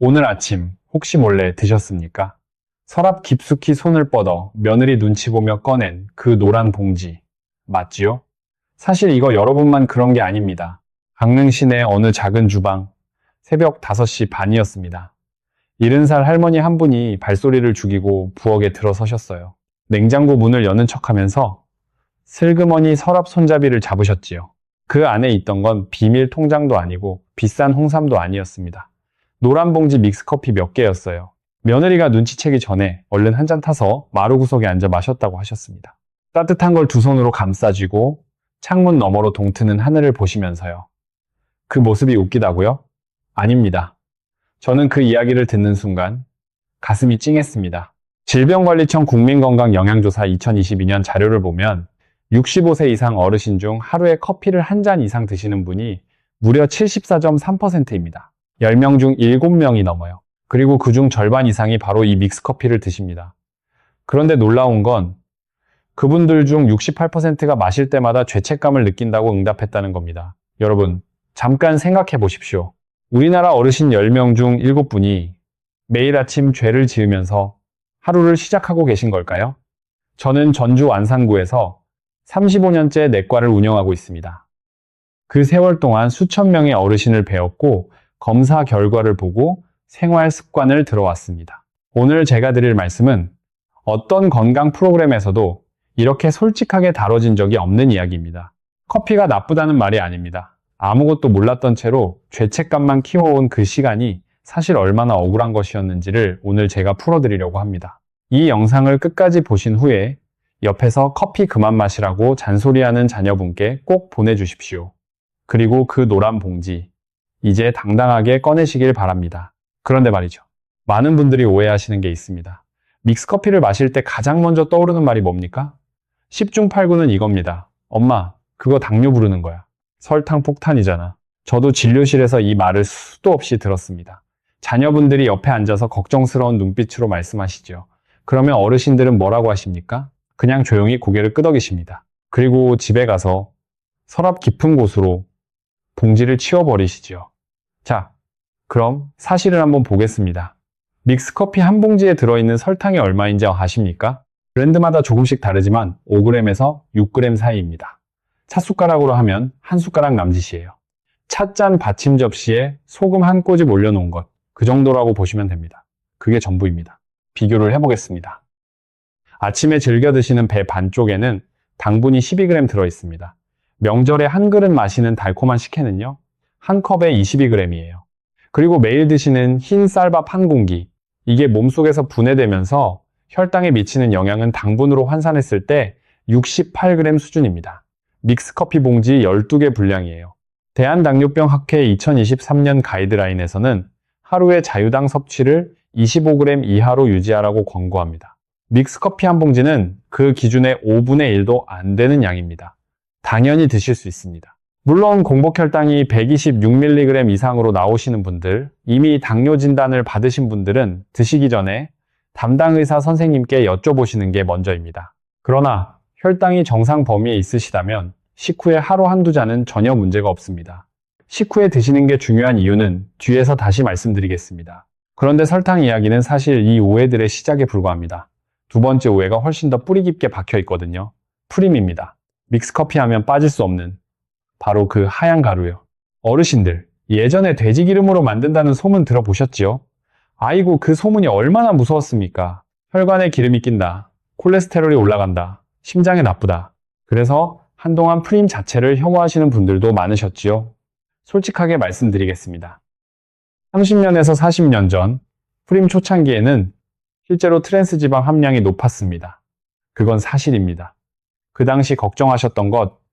오늘 아침 혹시 몰래 드셨습니까? 서랍 깊숙이 손을 뻗어 며느리 눈치 보며 꺼낸 그 노란 봉지. 맞지요? 사실 이거 여러분만 그런 게 아닙니다. 강릉 시내 어느 작은 주방, 새벽 5시 반이었습니다. 70살 할머니 한 분이 발소리를 죽이고 부엌에 들어서셨어요. 냉장고 문을 여는 척하면서 슬그머니 서랍 손잡이를 잡으셨지요. 그 안에 있던 건 비밀 통장도 아니고 비싼 홍삼도 아니었습니다. 노란 봉지 믹스커피 몇 개였어요. 며느리가 눈치채기 전에 얼른 한 잔 타서 마루 구석에 앉아 마셨다고 하셨습니다. 따뜻한 걸 두 손으로 감싸쥐고 창문 너머로 동트는 하늘을 보시면서요. 그 모습이 웃기다고요? 아닙니다. 저는 그 이야기를 듣는 순간 가슴이 찡했습니다. 질병관리청 국민건강영양조사 2022년 자료를 보면 65세 이상 어르신 중 하루에 커피를 한 잔 이상 드시는 분이 무려 74.3%입니다. 10명 중 7명이 넘어요. 그리고 그중 절반 이상이 바로 이 믹스커피를 드십니다. 그런데 놀라운 건 그분들 중 68%가 마실 때마다 죄책감을 느낀다고 응답했다는 겁니다. 여러분, 잠깐 생각해 보십시오. 우리나라 어르신 10명 중 7분이 매일 아침 죄를 지으면서 하루를 시작하고 계신 걸까요? 저는 전주 안산구에서 35년째 내과를 운영하고 있습니다. 그 세월 동안 수천 명의 어르신을 배웠고 검사 결과를 보고 생활 습관을 들어왔습니다. 오늘 제가 드릴 말씀은 어떤 건강 프로그램에서도 이렇게 솔직하게 다뤄진 적이 없는 이야기입니다. 커피가 나쁘다는 말이 아닙니다. 아무것도 몰랐던 채로 죄책감만 키워온 그 시간이 사실 얼마나 억울한 것이었는지를 오늘 제가 풀어드리려고 합니다. 이 영상을 끝까지 보신 후에 옆에서 커피 그만 마시라고 잔소리하는 자녀분께 꼭 보내주십시오. 그리고 그 노란 봉지, 이제 당당하게 꺼내시길 바랍니다. 그런데 말이죠. 많은 분들이 오해하시는 게 있습니다. 믹스커피를 마실 때 가장 먼저 떠오르는 말이 뭡니까? 10중 8구는 이겁니다. 엄마, 그거 당뇨 부르는 거야. 설탕 폭탄이잖아. 저도 진료실에서 이 말을 수도 없이 들었습니다. 자녀분들이 옆에 앉아서 걱정스러운 눈빛으로 말씀하시죠. 그러면 어르신들은 뭐라고 하십니까? 그냥 조용히 고개를 끄덕이십니다. 그리고 집에 가서 서랍 깊은 곳으로 봉지를 치워버리시죠. 자, 그럼 사실을 한번 보겠습니다. 믹스커피 한 봉지에 들어있는 설탕이 얼마인지 아십니까? 브랜드마다 조금씩 다르지만 5g에서 6g 사이입니다. 찻숟가락으로 하면 한 숟가락 남짓이에요. 찻잔 받침 접시에 소금 한 꼬집 올려놓은 것, 그 정도라고 보시면 됩니다. 그게 전부입니다. 비교를 해보겠습니다. 아침에 즐겨 드시는 배 반쪽에는 당분이 12g 들어있습니다. 명절에 한 그릇 마시는 달콤한 식혜는요, 한 컵에 22g이에요. 그리고 매일 드시는 흰 쌀밥 한 공기, 이게 몸속에서 분해되면서 혈당에 미치는 영향은 당분으로 환산했을 때 68g 수준입니다. 믹스커피 봉지 12개 분량이에요. 대한당뇨병학회 2023년 가이드라인에서는 하루에 자유당 섭취를 25g 이하로 유지하라고 권고합니다. 믹스커피 한 봉지는 그 기준의 5분의 1도 안 되는 양입니다. 당연히 드실 수 있습니다. 물론 공복혈당이 126mg 이상으로 나오시는 분들, 이미 당뇨 진단을 받으신 분들은 드시기 전에 담당 의사 선생님께 여쭤보시는 게 먼저입니다. 그러나 혈당이 정상 범위에 있으시다면 식후에 하루 한두 잔은 전혀 문제가 없습니다. 식후에 드시는 게 중요한 이유는 뒤에서 다시 말씀드리겠습니다. 그런데 설탕 이야기는 사실 이 오해들의 시작에 불과합니다. 두 번째 오해가 훨씬 더 뿌리 깊게 박혀 있거든요. 프림입니다. 믹스커피 하면 빠질 수 없는 바로 그 하얀 가루요. 어르신들, 예전에 돼지 기름으로 만든다는 소문 들어보셨지요? 아이고, 그 소문이 얼마나 무서웠습니까? 혈관에 기름이 낀다, 콜레스테롤이 올라간다, 심장에 나쁘다. 그래서 한동안 프림 자체를 혐오하시는 분들도 많으셨지요. 솔직하게 말씀드리겠습니다. 30년에서 40년 전 프림 초창기에는 실제로 트랜스 지방 함량이 높았습니다. 그건 사실입니다. 그 당시 걱정하셨던 것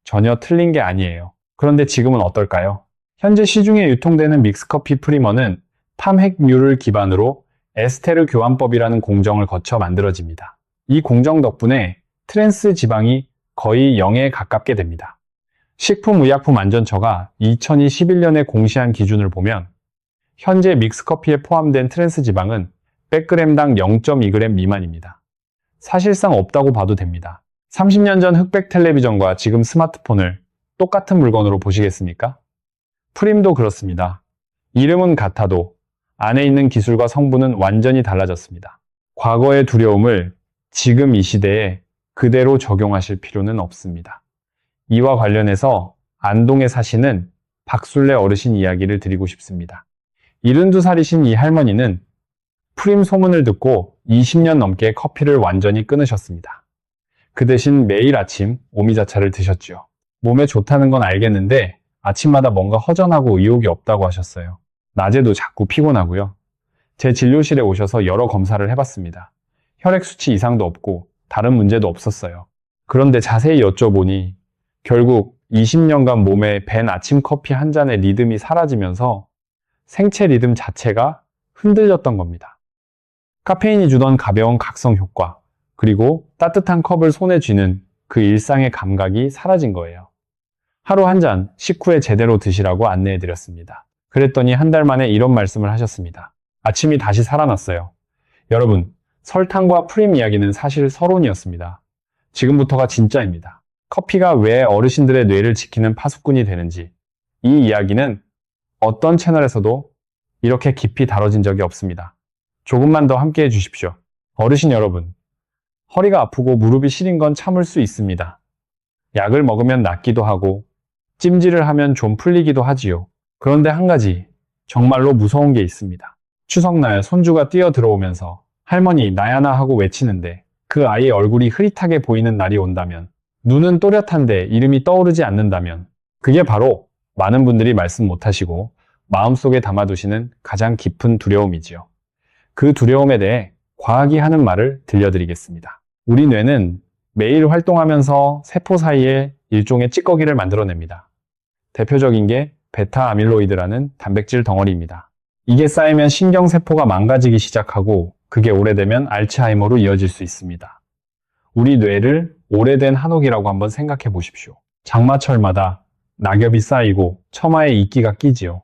전혀 틀린 게 아니에요. 그런데 지금은 어떨까요? 현재 시중에 유통되는 믹스커피 프리머는 팜핵뮤를 기반으로 에스테르 교환법이라는 공정을 거쳐 만들어집니다. 이 공정 덕분에 트랜스 지방이 거의 0에 가깝게 됩니다. 식품의약품안전처가 2021년에 공시한 기준을 보면 현재 믹스커피에 포함된 트랜스 지방은 100g당 0.2g 미만입니다. 사실상 없다고 봐도 됩니다. 30년 전 흑백 텔레비전과 지금 스마트폰을 똑같은 물건으로 보시겠습니까? 프림도 그렇습니다. 이름은 같아도 안에 있는 기술과 성분은 완전히 달라졌습니다. 과거의 두려움을 지금 이 시대에 그대로 적용하실 필요는 없습니다. 이와 관련해서 안동에 사시는 박술래 어르신 이야기를 드리고 싶습니다. 72살이신 이 할머니는 프림 소문을 듣고 20년 넘게 커피를 완전히 끊으셨습니다. 그 대신 매일 아침 오미자차를 드셨죠. 몸에 좋다는 건 알겠는데 아침마다 뭔가 허전하고 의욕이 없다고 하셨어요. 낮에도 자꾸 피곤하고요. 제 진료실에 오셔서 여러 검사를 해봤습니다. 혈액 수치 이상도 없고 다른 문제도 없었어요. 그런데 자세히 여쭤보니 결국 20년간 몸에 밴 아침 커피 한 잔의 리듬이 사라지면서 생체 리듬 자체가 흔들렸던 겁니다. 카페인이 주던 가벼운 각성 효과, 그리고 따뜻한 컵을 손에 쥐는 그 일상의 감각이 사라진 거예요. 하루 한 잔 식후에 제대로 드시라고 안내해드렸습니다. 그랬더니 한 달 만에 이런 말씀을 하셨습니다. 아침이 다시 살아났어요. 여러분, 설탕과 프림 이야기는 사실 서론이었습니다. 지금부터가 진짜입니다. 커피가 왜 어르신들의 뇌를 지키는 파수꾼이 되는지, 이 이야기는 어떤 채널에서도 이렇게 깊이 다뤄진 적이 없습니다. 조금만 더 함께 해주십시오. 어르신 여러분, 허리가 아프고 무릎이 시린 건 참을 수 있습니다. 약을 먹으면 낫기도 하고 찜질을 하면 좀 풀리기도 하지요. 그런데 한 가지 정말로 무서운 게 있습니다. 추석날 손주가 뛰어 들어오면서 할머니 나야나 하고 외치는데 그 아이의 얼굴이 흐릿하게 보이는 날이 온다면, 눈은 또렷한데 이름이 떠오르지 않는다면, 그게 바로 많은 분들이 말씀 못하시고 마음속에 담아두시는 가장 깊은 두려움이지요. 그 두려움에 대해 과학이 하는 말을 들려드리겠습니다. 우리 뇌는 매일 활동하면서 세포 사이에 일종의 찌꺼기를 만들어냅니다. 대표적인 게 베타 아밀로이드라는 단백질 덩어리입니다. 이게 쌓이면 신경세포가 망가지기 시작하고 그게 오래되면 알츠하이머로 이어질 수 있습니다. 우리 뇌를 오래된 한옥이라고 한번 생각해 보십시오. 장마철마다 낙엽이 쌓이고 처마에 이끼가 끼지요.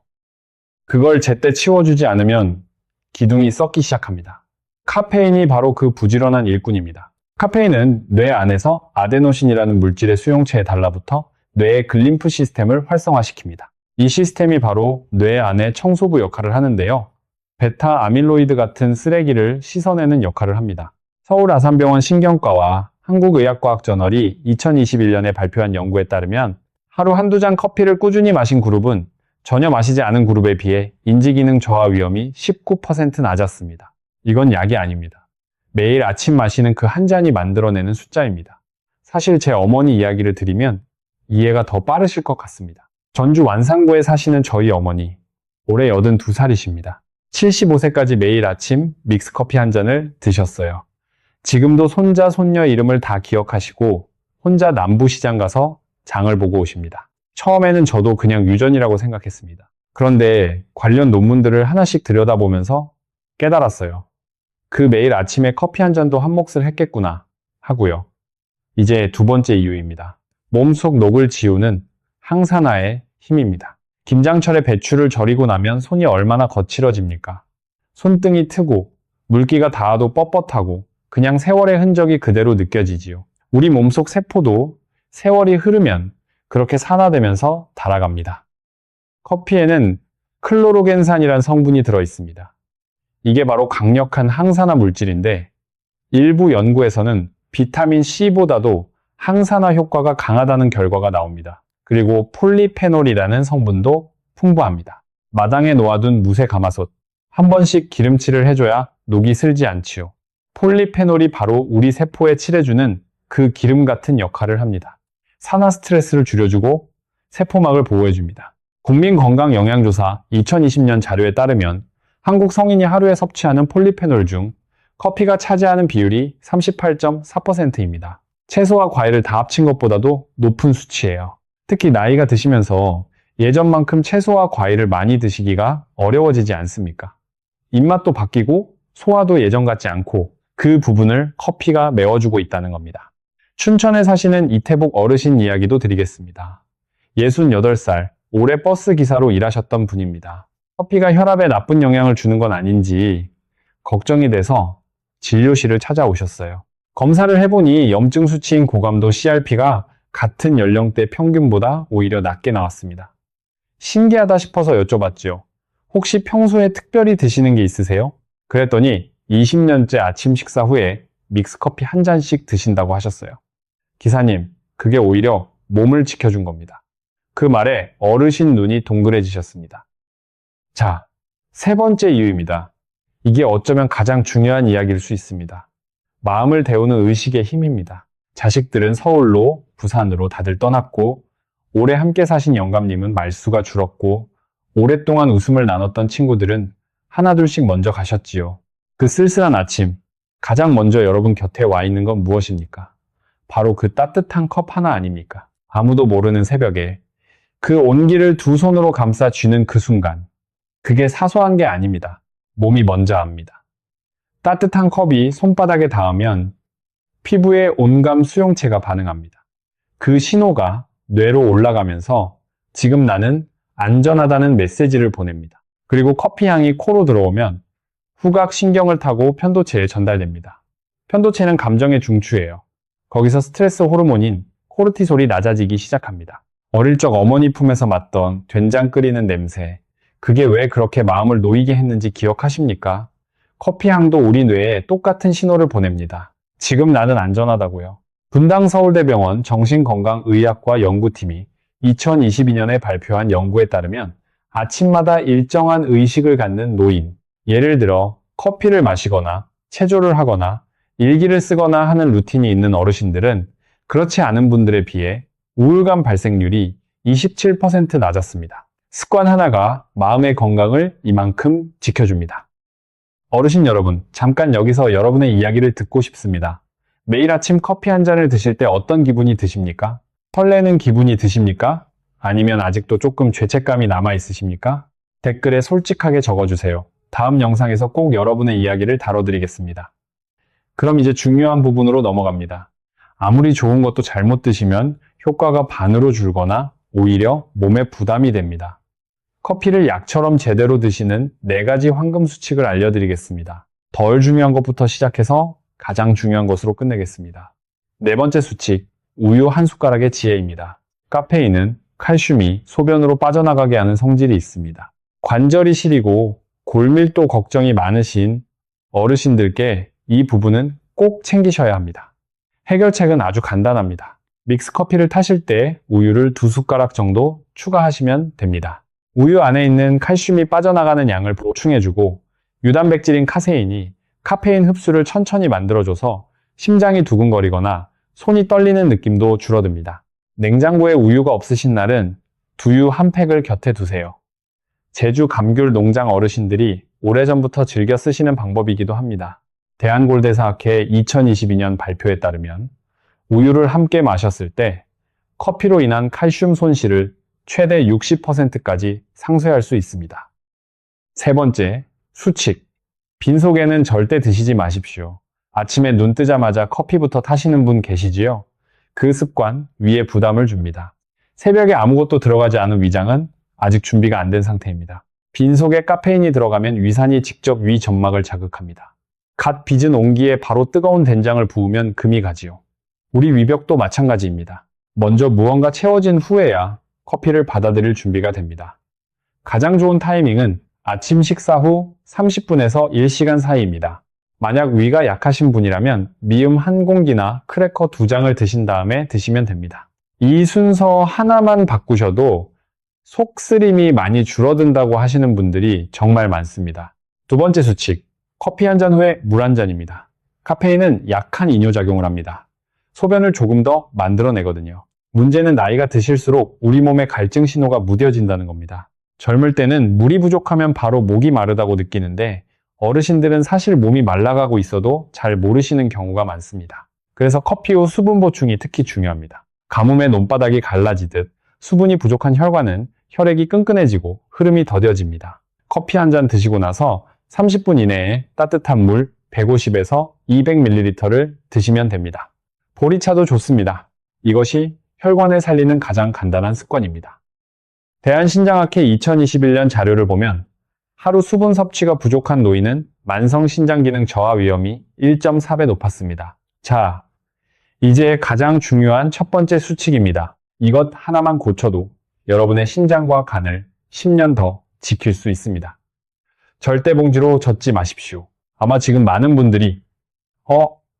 그걸 제때 치워주지 않으면 기둥이 썩기 시작합니다. 카페인이 바로 그 부지런한 일꾼입니다. 카페인은 뇌 안에서 아데노신이라는 물질의 수용체에 달라붙어 뇌의 글림프 시스템을 활성화시킵니다. 이 시스템이 바로 뇌 안의 청소부 역할을 하는데요. 베타 아밀로이드 같은 쓰레기를 씻어내는 역할을 합니다. 서울 아산병원 신경과와 한국의학과학저널이 2021년에 발표한 연구에 따르면 하루 한두 잔 커피를 꾸준히 마신 그룹은 전혀 마시지 않은 그룹에 비해 인지기능 저하 위험이 19% 낮았습니다. 이건 약이 아닙니다. 매일 아침 마시는 그 한 잔이 만들어내는 숫자입니다. 사실 제 어머니 이야기를 드리면 이해가 더 빠르실 것 같습니다. 전주 완산구에 사시는 저희 어머니, 올해 82살이십니다. 75세까지 매일 아침 믹스커피 한 잔을 드셨어요. 지금도 손자, 손녀 이름을 다 기억하시고 혼자 남부시장 가서 장을 보고 오십니다. 처음에는 저도 그냥 유전이라고 생각했습니다. 그런데 관련 논문들을 하나씩 들여다보면서 깨달았어요. 그 매일 아침에 커피 한 잔도 한 몫을 했겠구나 하고요. 이제 두 번째 이유입니다. 몸속 녹을 지우는 항산화의 힘입니다. 김장철에 배추를 절이고 나면 손이 얼마나 거칠어집니까? 손등이 트고 물기가 닿아도 뻣뻣하고 그냥 세월의 흔적이 그대로 느껴지지요. 우리 몸속 세포도 세월이 흐르면 그렇게 산화되면서 닳아갑니다. 커피에는 클로로겐산이라는 성분이 들어있습니다. 이게 바로 강력한 항산화 물질인데 일부 연구에서는 비타민 C보다도 항산화 효과가 강하다는 결과가 나옵니다. 그리고 폴리페놀이라는 성분도 풍부합니다. 마당에 놓아둔 무쇠 가마솥, 한 번씩 기름칠을 해줘야 녹이 슬지 않지요. 폴리페놀이 바로 우리 세포에 칠해주는 그 기름 같은 역할을 합니다. 산화 스트레스를 줄여주고 세포막을 보호해줍니다. 국민건강영양조사 2020년 자료에 따르면 한국 성인이 하루에 섭취하는 폴리페놀 중 커피가 차지하는 비율이 38.4%입니다. 채소와 과일을 다 합친 것보다도 높은 수치예요. 특히 나이가 드시면서 예전만큼 채소와 과일을 많이 드시기가 어려워지지 않습니까? 입맛도 바뀌고 소화도 예전 같지 않고 그 부분을 커피가 메워주고 있다는 겁니다. 춘천에 사시는 이태복 어르신 이야기도 드리겠습니다. 68살, 오래 버스 기사로 일하셨던 분입니다. 커피가 혈압에 나쁜 영향을 주는 건 아닌지 걱정이 돼서 진료실을 찾아오셨어요. 검사를 해보니 염증 수치인 고감도 CRP가 같은 연령대 평균보다 오히려 낮게 나왔습니다. 신기하다 싶어서 여쭤봤죠. 혹시 평소에 특별히 드시는 게 있으세요? 그랬더니 20년째 아침 식사 후에 믹스커피 한 잔씩 드신다고 하셨어요. 기사님, 그게 오히려 몸을 지켜준 겁니다. 그 말에 어르신 눈이 동그래지셨습니다. 자, 세 번째 이유입니다. 이게 어쩌면 가장 중요한 이야기일 수 있습니다. 마음을 데우는 의식의 힘입니다. 자식들은 서울로, 부산으로 다들 떠났고, 오래 함께 사신 영감님은 말수가 줄었고, 오랫동안 웃음을 나눴던 친구들은 하나둘씩 먼저 가셨지요. 그 쓸쓸한 아침, 가장 먼저 여러분 곁에 와 있는 건 무엇입니까? 바로 그 따뜻한 컵 하나 아닙니까? 아무도 모르는 새벽에 그 온기를 두 손으로 감싸 쥐는 그 순간, 그게 사소한 게 아닙니다. 몸이 먼저 압니다. 따뜻한 컵이 손바닥에 닿으면 피부의 온감 수용체가 반응합니다. 그 신호가 뇌로 올라가면서 지금 나는 안전하다는 메시지를 보냅니다. 그리고 커피 향이 코로 들어오면 후각 신경을 타고 편도체에 전달됩니다. 편도체는 감정의 중추예요. 거기서 스트레스 호르몬인 코르티솔이 낮아지기 시작합니다. 어릴 적 어머니 품에서 맡던 된장 끓이는 냄새, 그게 왜 그렇게 마음을 놓이게 했는지 기억하십니까? 커피 향도 우리 뇌에 똑같은 신호를 보냅니다. 지금 나는 안전하다고요. 분당서울대병원 정신건강의학과 연구팀이 2022년에 발표한 연구에 따르면 아침마다 일정한 의식을 갖는 노인, 예를 들어 커피를 마시거나 체조를 하거나 일기를 쓰거나 하는 루틴이 있는 어르신들은 그렇지 않은 분들에 비해 우울감 발생률이 27% 낮았습니다. 습관 하나가 마음의 건강을 이만큼 지켜줍니다. 어르신 여러분, 잠깐 여기서 여러분의 이야기를 듣고 싶습니다. 매일 아침 커피 한 잔을 드실 때 어떤 기분이 드십니까? 설레는 기분이 드십니까? 아니면 아직도 조금 죄책감이 남아 있으십니까? 댓글에 솔직하게 적어주세요. 다음 영상에서 꼭 여러분의 이야기를 다뤄드리겠습니다. 그럼 이제 중요한 부분으로 넘어갑니다. 아무리 좋은 것도 잘못 드시면 효과가 반으로 줄거나 오히려 몸에 부담이 됩니다. 커피를 약처럼 제대로 드시는 4가지 황금 수칙을 알려드리겠습니다. 덜 중요한 것부터 시작해서 가장 중요한 것으로 끝내겠습니다. 4번째 수칙, 우유 한 숟가락의 지혜입니다. 카페인은 칼슘이 소변으로 빠져나가게 하는 성질이 있습니다. 관절이 시리고 골밀도 걱정이 많으신 어르신들께 이 부분은 꼭 챙기셔야 합니다. 해결책은 아주 간단합니다. 믹스커피를 타실 때 우유를 2숟가락 정도 추가하시면 됩니다. 우유 안에 있는 칼슘이 빠져나가는 양을 보충해주고 유단백질인 카세인이 카페인 흡수를 천천히 만들어줘서 심장이 두근거리거나 손이 떨리는 느낌도 줄어듭니다. 냉장고에 우유가 없으신 날은 두유 한 팩을 곁에 두세요. 제주 감귤 농장 어르신들이 오래전부터 즐겨 쓰시는 방법이기도 합니다. 대한골대사학회 2022년 발표에 따르면 우유를 함께 마셨을 때 커피로 인한 칼슘 손실을 최대 60%까지 상쇄할 수 있습니다. 3번째, 수칙. 빈속에는 절대 드시지 마십시오. 아침에 눈 뜨자마자 커피부터 타시는 분 계시지요? 그 습관 위에 부담을 줍니다. 새벽에 아무것도 들어가지 않은 위장은 아직 준비가 안 된 상태입니다. 빈속에 카페인이 들어가면 위산이 직접 위 점막을 자극합니다. 갓 빚은 온기에 바로 뜨거운 된장을 부으면 금이 가지요. 우리 위벽도 마찬가지입니다. 먼저 무언가 채워진 후에야 커피를 받아들일 준비가 됩니다. 가장 좋은 타이밍은 아침 식사 후 30분에서 1시간 사이입니다. 만약 위가 약하신 분이라면 미음 1공기나 크래커 2장을 드신 다음에 드시면 됩니다. 이 순서 하나만 바꾸셔도 속쓰림이 많이 줄어든다고 하시는 분들이 정말 많습니다. 2번째 수칙, 커피 한 잔 후에 물 한 잔입니다. 카페인은 약한 이뇨작용을 합니다. 소변을 조금 더 만들어내거든요. 문제는 나이가 드실수록 우리 몸의 갈증 신호가 무뎌진다는 겁니다. 젊을 때는 물이 부족하면 바로 목이 마르다고 느끼는데 어르신들은 사실 몸이 말라가고 있어도 잘 모르시는 경우가 많습니다. 그래서 커피 후 수분 보충이 특히 중요합니다. 가뭄에 논바닥이 갈라지듯 수분이 부족한 혈관은 혈액이 끈끈해지고 흐름이 더뎌집니다. 커피 한 잔 드시고 나서 30분 이내에 따뜻한 물 150에서 200ml를 드시면 됩니다. 보리차도 좋습니다. 이것이 혈관을 살리는 가장 간단한 습관입니다. 대한신장학회 2021년 자료를 보면 하루 수분 섭취가 부족한 노인은 만성신장기능 저하 위험이 1.4배 높았습니다. 자, 이제 가장 중요한 첫 번째 수칙입니다. 이것 하나만 고쳐도 여러분의 신장과 간을 10년 더 지킬 수 있습니다. 절대 봉지로 젓지 마십시오. 아마 지금 많은 분들이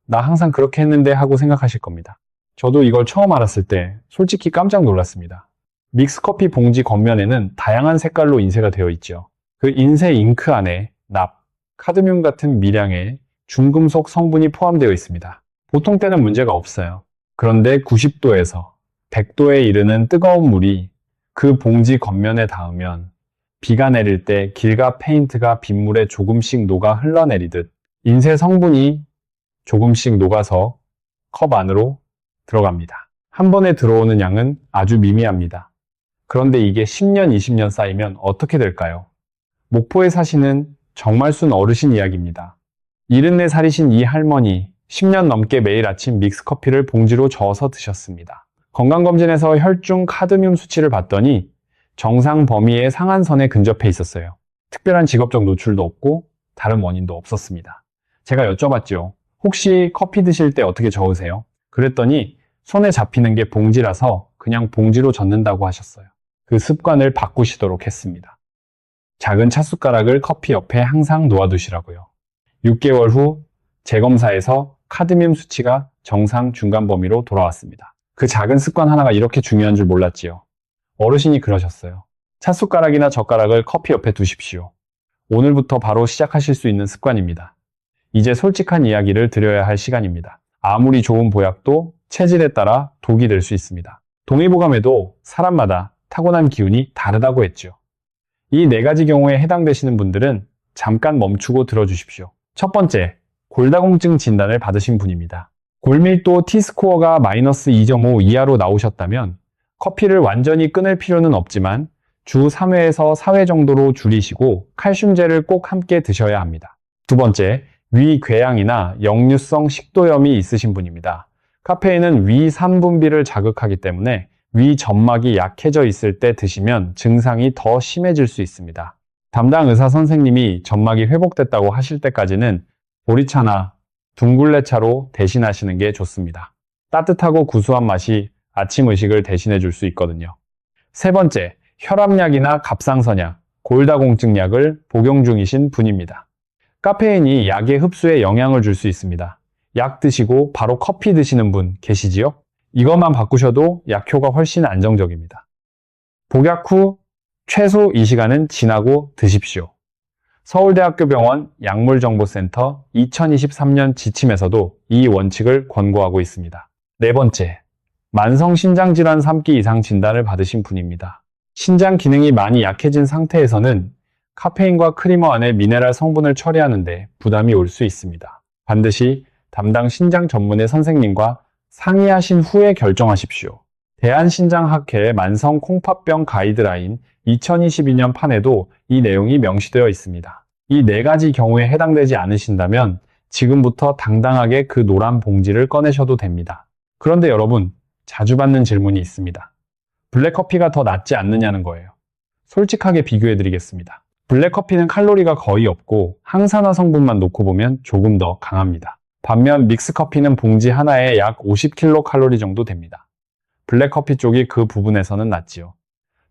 나 항상 그렇게 했는데 하고 생각하실 겁니다. 저도 이걸 처음 알았을 때 솔직히 깜짝 놀랐습니다. 믹스커피 봉지 겉면에는 다양한 색깔로 인쇄가 되어 있죠. 그 인쇄 잉크 안에 납, 카드뮴 같은 미량의 중금속 성분이 포함되어 있습니다. 보통 때는 문제가 없어요. 그런데 90도에서 100도에 이르는 뜨거운 물이 그 봉지 겉면에 닿으면 비가 내릴 때 길가 페인트가 빗물에 조금씩 녹아 흘러내리듯 인쇄 성분이 조금씩 녹아서 컵 안으로 들어갑니다. 한 번에 들어오는 양은 아주 미미합니다. 그런데 이게 10년, 20년 쌓이면 어떻게 될까요? 목포에 사시는 정말 순 어르신 이야기입니다. 74살이신 이 할머니, 10년 넘게 매일 아침 믹스커피를 봉지로 저어서 드셨습니다. 건강검진에서 혈중 카드뮴 수치를 봤더니 정상 범위의 상한선에 근접해 있었어요. 특별한 직업적 노출도 없고 다른 원인도 없었습니다. 제가 여쭤봤죠. 혹시 커피 드실 때 어떻게 저으세요? 그랬더니 손에 잡히는 게 봉지라서 그냥 봉지로 젓는다고 하셨어요. 그 습관을 바꾸시도록 했습니다. 작은 찻숟가락을 커피 옆에 항상 놓아두시라고요. 6개월 후 재검사에서 카드뮴 수치가 정상 중간 범위로 돌아왔습니다. 그 작은 습관 하나가 이렇게 중요한 줄 몰랐지요. 어르신이 그러셨어요. 찻숟가락이나 젓가락을 커피 옆에 두십시오. 오늘부터 바로 시작하실 수 있는 습관입니다. 이제 솔직한 이야기를 드려야 할 시간입니다. 아무리 좋은 보약도 체질에 따라 독이 될 수 있습니다. 동의보감에도 사람마다 타고난 기운이 다르다고 했죠. 이 4가지 경우에 해당되시는 분들은 잠깐 멈추고 들어주십시오. 첫 번째, 골다공증 진단을 받으신 분입니다. 골밀도 T스코어가 마이너스 2.5 이하로 나오셨다면 커피를 완전히 끊을 필요는 없지만 주 3회에서 4회 정도로 줄이시고 칼슘제를 꼭 함께 드셔야 합니다. 두 번째, 위 궤양이나 역류성 식도염이 있으신 분입니다. 카페인은 위 산분비를 자극하기 때문에 위 점막이 약해져 있을 때 드시면 증상이 더 심해질 수 있습니다. 담당 의사 선생님이 점막이 회복됐다고 하실 때까지는 보리차나 둥글레차로 대신하시는 게 좋습니다. 따뜻하고 구수한 맛이 아침 의식을 대신해 줄 수 있거든요. 세 번째, 혈압약이나 갑상선약, 골다공증약을 복용 중이신 분입니다. 카페인이 약의 흡수에 영향을 줄 수 있습니다. 약 드시고 바로 커피 드시는 분 계시지요? 이것만 바꾸셔도 약효가 훨씬 안정적입니다. 복약 후 최소 2시간은 지나고 드십시오. 서울대학교 병원 약물정보센터 2023년 지침에서도 이 원칙을 권고하고 있습니다. 네 번째, 만성신장질환 3기 이상 진단을 받으신 분입니다. 신장 기능이 많이 약해진 상태에서는 카페인과 크리머 안에 미네랄 성분을 처리하는데 부담이 올 수 있습니다. 반드시 담당 신장 전문의 선생님과 상의하신 후에 결정하십시오. 대한신장학회의 만성 콩팥병 가이드라인 2022년 판에도 이 내용이 명시되어 있습니다. 이 4가지 경우에 해당되지 않으신다면 지금부터 당당하게 그 노란 봉지를 꺼내셔도 됩니다. 그런데 여러분, 자주 받는 질문이 있습니다. 블랙커피가 더 낫지 않느냐는 거예요. 솔직하게 비교해 드리겠습니다. 블랙커피는 칼로리가 거의 없고 항산화 성분만 놓고 보면 조금 더 강합니다. 반면 믹스커피는 봉지 하나에 약 50kcal 정도 됩니다. 블랙커피 쪽이 그 부분에서는 낫지요.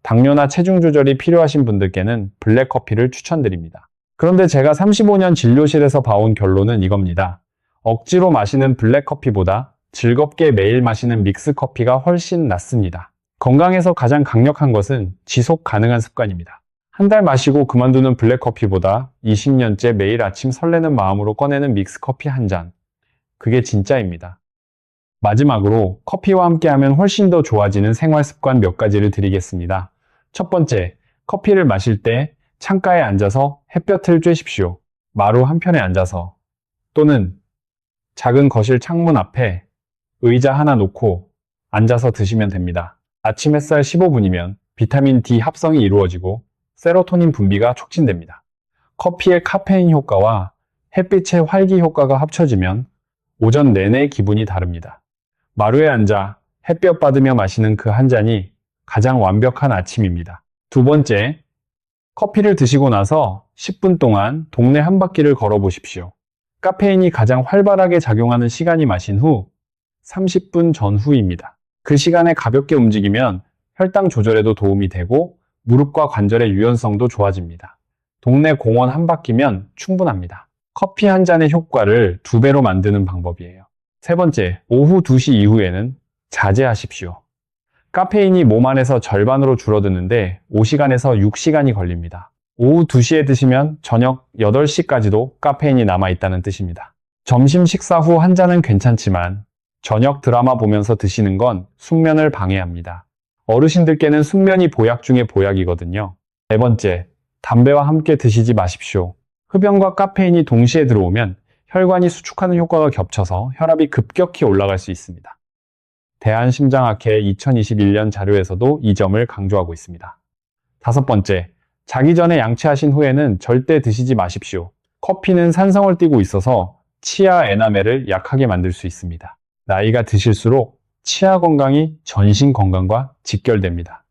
당뇨나 체중 조절이 필요하신 분들께는 블랙커피를 추천드립니다. 그런데 제가 35년 진료실에서 봐온 결론은 이겁니다. 억지로 마시는 블랙커피보다 즐겁게 매일 마시는 믹스커피가 훨씬 낫습니다. 건강에서 가장 강력한 것은 지속 가능한 습관입니다. 한 달 마시고 그만두는 블랙커피보다 20년째 매일 아침 설레는 마음으로 꺼내는 믹스커피 한 잔. 그게 진짜입니다. 마지막으로 커피와 함께하면 훨씬 더 좋아지는 생활 습관 몇 가지를 드리겠습니다. 첫 번째, 커피를 마실 때 창가에 앉아서 햇볕을 쬐십시오. 마루 한편에 앉아서 또는 작은 거실 창문 앞에 의자 하나 놓고 앉아서 드시면 됩니다. 아침 햇살 15분이면 비타민 D 합성이 이루어지고 세로토닌 분비가 촉진됩니다. 커피의 카페인 효과와 햇빛의 활기 효과가 합쳐지면 오전 내내 기분이 다릅니다. 마루에 앉아 햇볕 받으며 마시는 그 한 잔이 가장 완벽한 아침입니다. 두 번째, 커피를 드시고 나서 10분 동안 동네 한 바퀴를 걸어 보십시오. 카페인이 가장 활발하게 작용하는 시간이 마신 후 30분 전후입니다. 그 시간에 가볍게 움직이면 혈당 조절에도 도움이 되고 무릎과 관절의 유연성도 좋아집니다. 동네 공원 한 바퀴면 충분합니다. 커피 한 잔의 효과를 2배로 만드는 방법이에요. 세 번째, 오후 2시 이후에는 자제하십시오. 카페인이 몸 안에서 절반으로 줄어드는데 5시간에서 6시간이 걸립니다. 오후 2시에 드시면 저녁 8시까지도 카페인이 남아있다는 뜻입니다. 점심 식사 후 한 잔은 괜찮지만 저녁 드라마 보면서 드시는 건 숙면을 방해합니다. 어르신들께는 숙면이 보약 중에 보약이거든요. 네 번째, 담배와 함께 드시지 마십시오. 흡연과 카페인이 동시에 들어오면 혈관이 수축하는 효과가 겹쳐서 혈압이 급격히 올라갈 수 있습니다. 대한심장학회 2021년 자료에서도 이 점을 강조하고 있습니다. 다섯 번째, 자기 전에 양치하신 후에는 절대 드시지 마십시오. 커피는 산성을 띠고 있어서 치아 에나멜을 약하게 만들 수 있습니다. 나이가 드실수록 치아 건강이 전신 건강과 직결됩니다.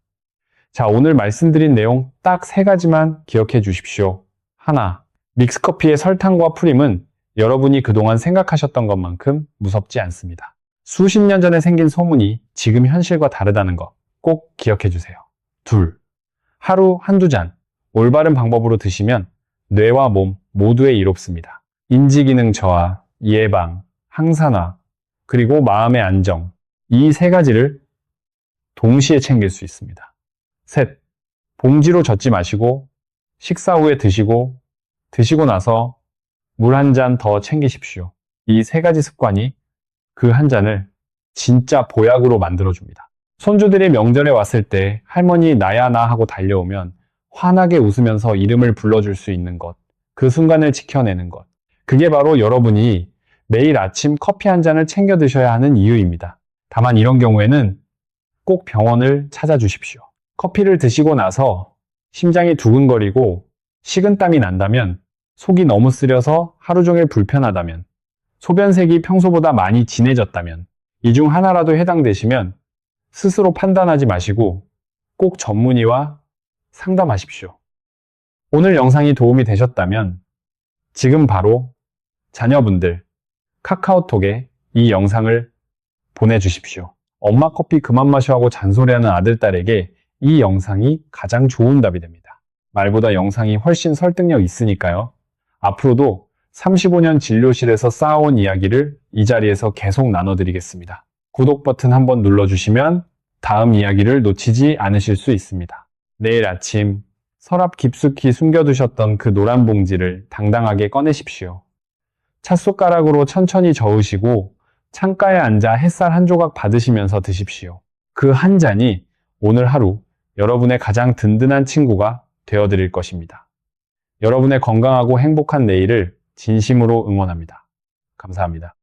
자, 오늘 말씀드린 내용 딱 3가지만 기억해 주십시오. 하나, 믹스커피의 설탕과 프림은 여러분이 그동안 생각하셨던 것만큼 무섭지 않습니다. 수십 년 전에 생긴 소문이 지금 현실과 다르다는 거 꼭 기억해 주세요. 둘, 하루 한두 잔 올바른 방법으로 드시면 뇌와 몸 모두에 이롭습니다. 인지기능 저하, 예방, 항산화, 그리고 마음의 안정, 이 3가지를 동시에 챙길 수 있습니다. 셋, 봉지로 젓지 마시고 식사 후에 드시고 나서 물 한 잔 더 챙기십시오. 이 3가지 습관이 그 한 잔을 진짜 보약으로 만들어줍니다. 손주들이 명절에 왔을 때 할머니 나야 나 하고 달려오면 환하게 웃으면서 이름을 불러줄 수 있는 것, 그 순간을 지켜내는 것, 그게 바로 여러분이 매일 아침 커피 한 잔을 챙겨 드셔야 하는 이유입니다. 다만 이런 경우에는 꼭 병원을 찾아주십시오. 커피를 드시고 나서 심장이 두근거리고 식은땀이 난다면, 속이 너무 쓰려서 하루 종일 불편하다면, 소변색이 평소보다 많이 진해졌다면, 이 중 하나라도 해당되시면 스스로 판단하지 마시고 꼭 전문의와 상담하십시오. 오늘 영상이 도움이 되셨다면 지금 바로 자녀분들 카카오톡에 이 영상을 보내주십시오. 엄마 커피 그만 마셔 하고 잔소리하는 아들, 딸에게 이 영상이 가장 좋은 답이 됩니다. 말보다 영상이 훨씬 설득력 있으니까요. 앞으로도 35년 진료실에서 쌓아온 이야기를 이 자리에서 계속 나눠드리겠습니다. 구독 버튼 한번 눌러주시면 다음 이야기를 놓치지 않으실 수 있습니다. 내일 아침 서랍 깊숙이 숨겨두셨던 그 노란 봉지를 당당하게 꺼내십시오. 찻숟가락으로 천천히 저으시고 창가에 앉아 햇살 한 조각 받으시면서 드십시오. 그 한 잔이 오늘 하루 여러분의 가장 든든한 친구가 되어드릴 것입니다. 여러분의 건강하고 행복한 내일을 진심으로 응원합니다. 감사합니다.